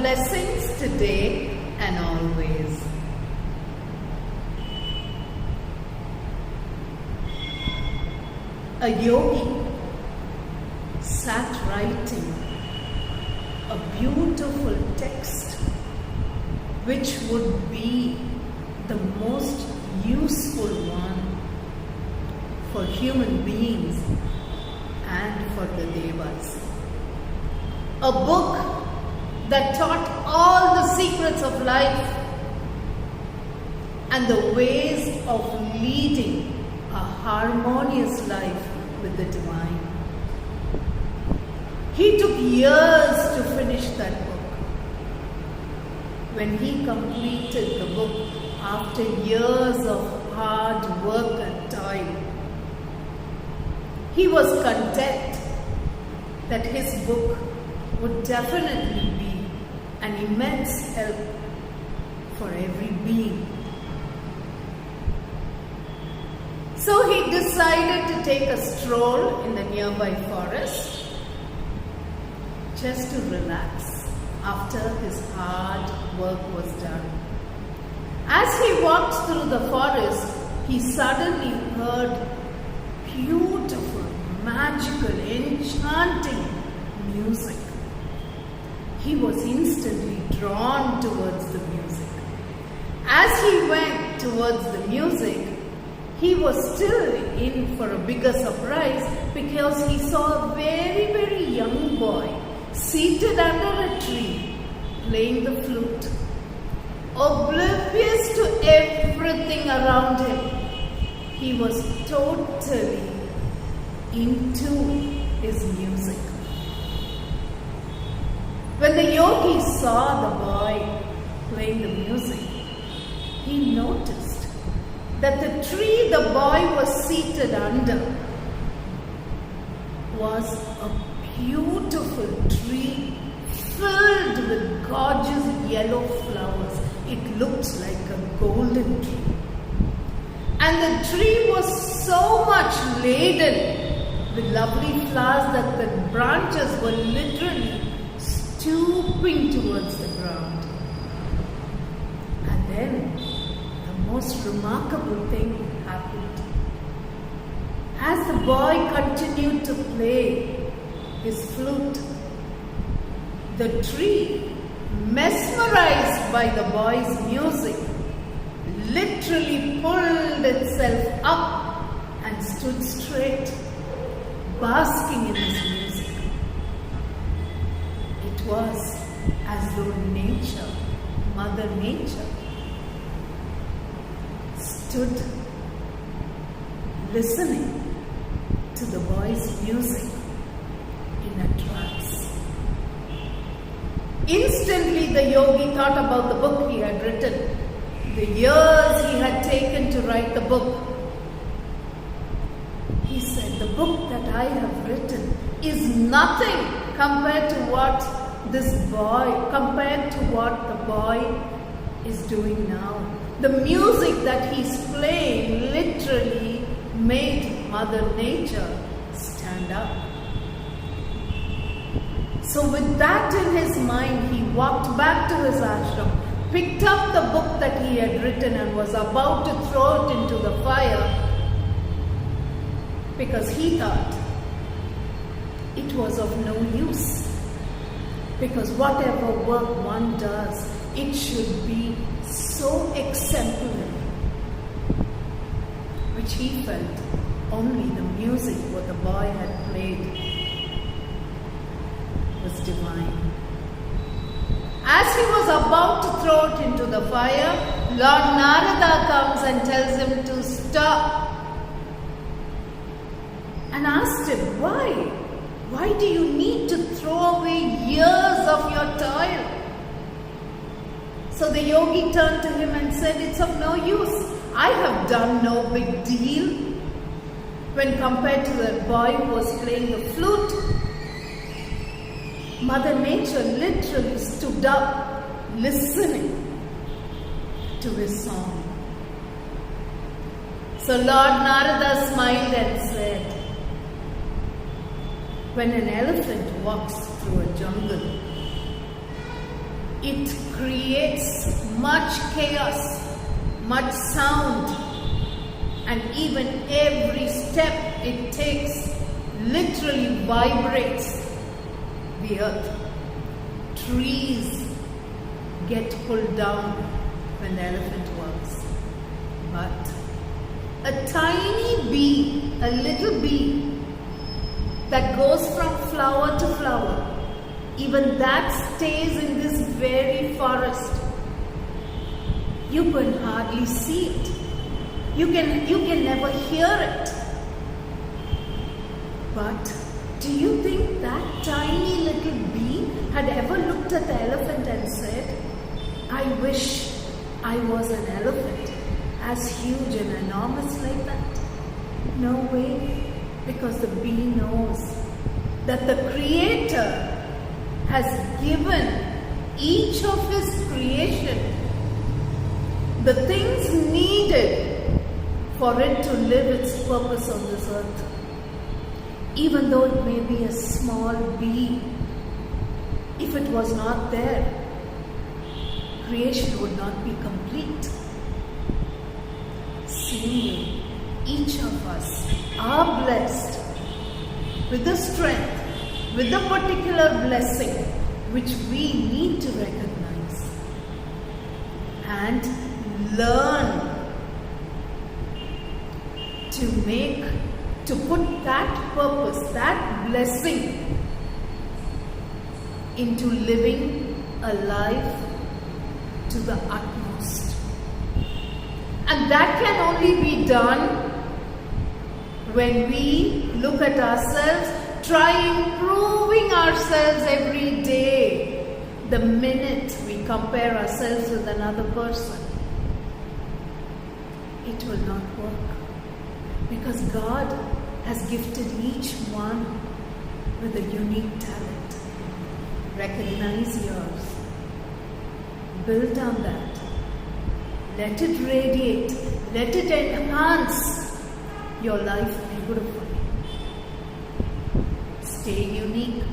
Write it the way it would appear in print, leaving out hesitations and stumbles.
blessings today and always. A yogi sat writing a beautiful text which would be the most useful one for human beings and for the devas. A book that taught all the secrets of life and the ways of leading a harmonious life with the divine. He took years to finish that book. When he completed the book after years of hard work and toil, he was content that his book would definitely be an immense help for every being. So he decided to take a stroll in the nearby forest just to relax after his hard work was done. As he walked through the forest, he suddenly heard beautiful, magical, enchanting music. He was instantly drawn towards the music. As he went towards the music, he was still in for a bigger surprise because he saw a very, very young boy seated under a tree playing the flute, oblivious to everything around him. He was totally into his music. When the yogi saw the boy playing the music, he noticed that the tree the boy was seated under was a beautiful tree filled with gorgeous yellow flowers. It looked like a golden tree. And the tree was so much laden with lovely flowers that the branches were literally stooping towards the ground. And then the most remarkable thing happened. As the boy continued to play his flute, the tree, mesmerized by the boy's music, literally pulled itself up and stood straight, basking in his music. It was as though nature, Mother Nature, stood listening to the boy's music in a trance. Instantly the yogi thought about the book he had written, the years he had taken to write the book. He said, the book that I have written is nothing compared to what the boy is doing now. The music that he's playing literally made Mother Nature stand up. So with that in his mind, he walked back to his ashram, picked up the book that he had written and was about to throw it into the fire because he thought it was of no use. Because whatever work one does, it should be so exemplary, which he felt only the music what the boy had played was divine. As he was about to throw it into the fire, Lord Narada comes and tells him to stop and asked him, why? Why do you need to throw away years of your toil? So the yogi turned to him and said, it's of no use. I have done no big deal when compared to the boy who was playing the flute. Mother Nature literally stood up listening to his song. So Lord Narada smiled and said, when an elephant walks through a jungle, it creates much chaos, much sound, and even every step it takes literally vibrates the earth. Trees get pulled down when the elephant works. But a tiny bee, a little bee that goes from flower to flower, even that stays in this very forest. You can hardly see it. You can never hear it. But do you think that tiny little bee had ever looked at the elephant and said, I wish I was an elephant, as huge and enormous like that? No way, because the bee knows that the Creator has given each of His creation the things needed for it to live its purpose on this earth. Even though it may be a small bee, if it was not there, creation would not be complete. Similarly, each of us are blessed with the strength, with the particular blessing which we need to recognize and learn to put that purpose, that blessing into living a life to the utmost. And that can only be done when we look at ourselves, try improving ourselves every day. The minute we compare ourselves with another person, it will not work. Because God has gifted each one with a unique talent. Recognize yours. Build on that. Let it radiate. Let it enhance your life beautifully. Stay unique.